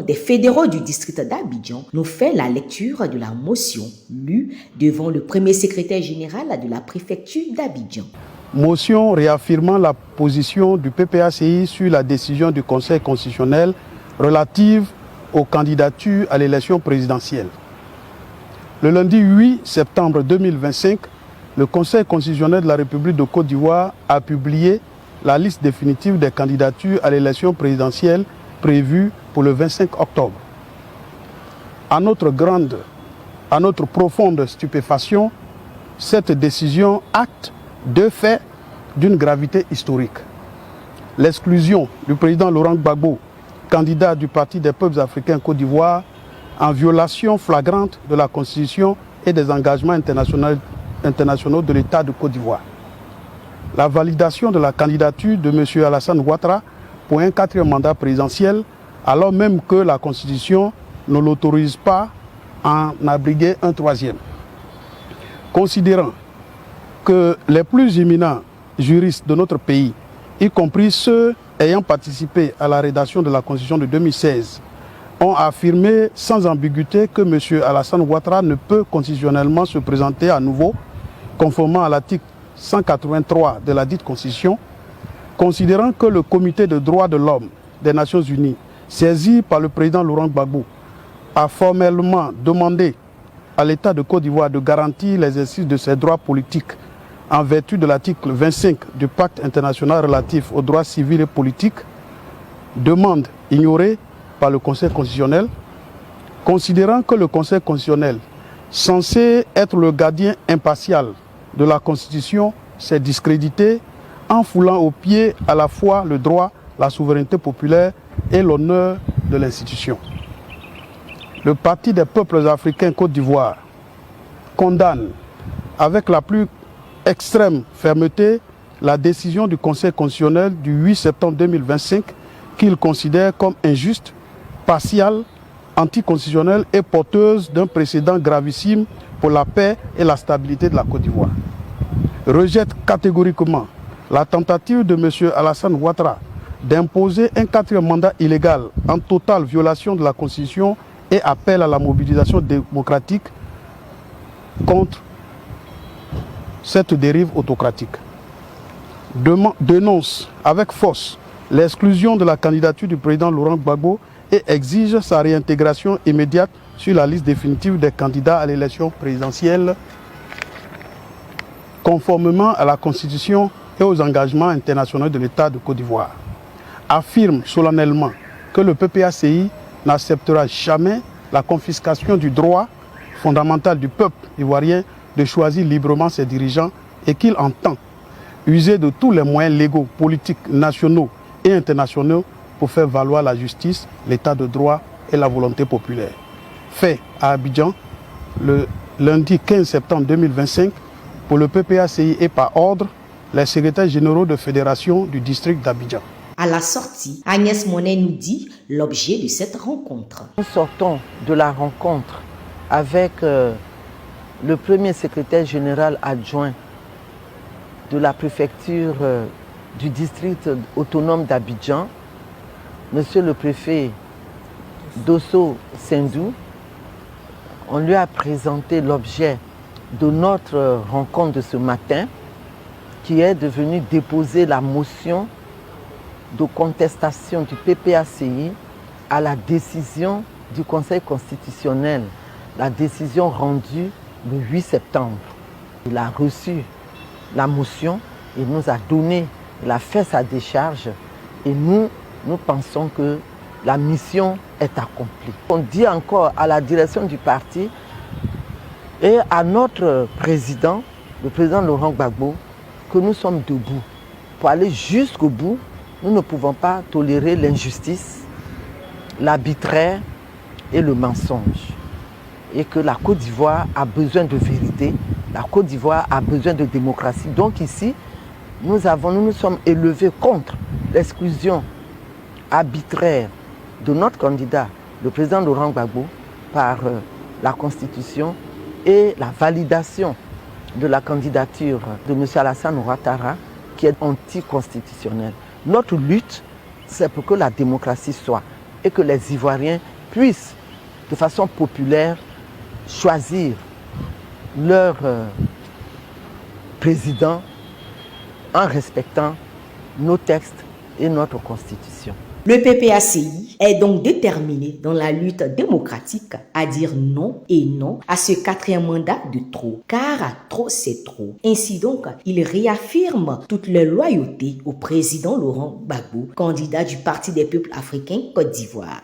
des fédéraux du district d'Abidjan nous fait la lecture de la motion lue devant le premier secrétaire général de la préfecture d'Abidjan. Motion réaffirmant la position du PPACI sur la décision du Conseil constitutionnel relative aux candidatures à l'élection présidentielle. Le lundi 8 septembre 2025, le Conseil constitutionnel de la République de Côte d'Ivoire a publié la liste définitive des candidatures à l'élection présidentielle prévue pour le 25 octobre. À notre profonde stupéfaction, cette décision acte deux faits d'une gravité historique. L'exclusion du président Laurent Gbagbo, candidat du Parti des peuples africains Côte d'Ivoire, en violation flagrante de la Constitution et des engagements internationaux de l'État de Côte d'Ivoire. La validation de la candidature de M. Alassane Ouattara pour un 4e mandat présidentiel, alors même que la Constitution ne l'autorise pas à en abriguer un 3e. Considérant que les plus éminents juristes de notre pays, y compris ceux ayant participé à la rédaction de la Constitution de 2016, ont affirmé sans ambiguïté que M. Alassane Ouattara ne peut constitutionnellement se présenter à nouveau, conformément à l'article 183 de la dite Constitution, considérant que le Comité de droits de l'homme des Nations Unies, saisi par le président Laurent Gbagbo, a formellement demandé à l'État de Côte d'Ivoire de garantir l'exercice de ses droits politiques en vertu de l'article 25 du Pacte international relatif aux droits civils et politiques, demande ignorée par le Conseil constitutionnel, considérant que le Conseil constitutionnel, censé être le gardien impartial de la Constitution, s'est discrédité en foulant aux pieds à la fois le droit, la souveraineté populaire et l'honneur de l'institution. Le Parti des peuples africains Côte d'Ivoire condamne avec la plus extrême fermeté la décision du Conseil constitutionnel du 8 septembre 2025 qu'il considère comme injuste, partiale, anticonstitutionnelle et porteuse d'un précédent gravissime pour la paix et la stabilité de la Côte d'Ivoire. Rejette catégoriquement la tentative de M. Alassane Ouattara d'imposer un 4e mandat illégal en totale violation de la Constitution et appelle à la mobilisation démocratique contre cette dérive autocratique. Dénonce avec force l'exclusion de la candidature du président Laurent Gbagbo et exige sa réintégration immédiate sur la liste définitive des candidats à l'élection présidentielle conformément à la Constitution et aux engagements internationaux de l'État de Côte d'Ivoire. Affirme solennellement que le PPACI n'acceptera jamais la confiscation du droit fondamental du peuple ivoirien de choisir librement ses dirigeants et qu'il entend user de tous les moyens légaux, politiques, nationaux et internationaux pour faire valoir la justice, l'état de droit et la volonté populaire. Fait à Abidjan le lundi 15 septembre 2025 pour le PPACI et par ordre les secrétaires généraux de fédération du district d'Abidjan. À la sortie, Agnès Monet nous dit l'objet de cette rencontre. Nous sortons de la rencontre avec le premier secrétaire général adjoint de la préfecture du district autonome d'Abidjan, Monsieur le préfet Dosso Sendou. On lui a présenté l'objet de notre rencontre de ce matin, qui est de venir déposer la motion de contestation du PPACI à la décision du Conseil constitutionnel, la décision rendue le 8 septembre. Il a reçu la motion, il nous a donné, il a fait sa décharge et nous pensons que la mission est accomplie. On dit encore à la direction du parti et à notre président, le président Laurent Gbagbo, que nous sommes debout. Pour aller jusqu'au bout, nous ne pouvons pas tolérer l'injustice, l'arbitraire et le mensonge. Et que la Côte d'Ivoire a besoin de vérité, la Côte d'Ivoire a besoin de démocratie. Donc ici, nous nous sommes élevés contre l'exclusion arbitraire de notre candidat, le président Laurent Gbagbo, par la Constitution et la validation de la candidature de M. Alassane Ouattara, qui est anticonstitutionnelle. Notre lutte, c'est pour que la démocratie soit et que les Ivoiriens puissent, de façon populaire, choisir leur président en respectant nos textes et notre constitution. Le PPACI est donc déterminé dans la lutte démocratique à dire non et non à ce 4e mandat de trop, car trop c'est trop. Ainsi donc, il réaffirme toute leur loyauté au président Laurent Gbagbo, candidat du Parti des peuples africains Côte d'Ivoire.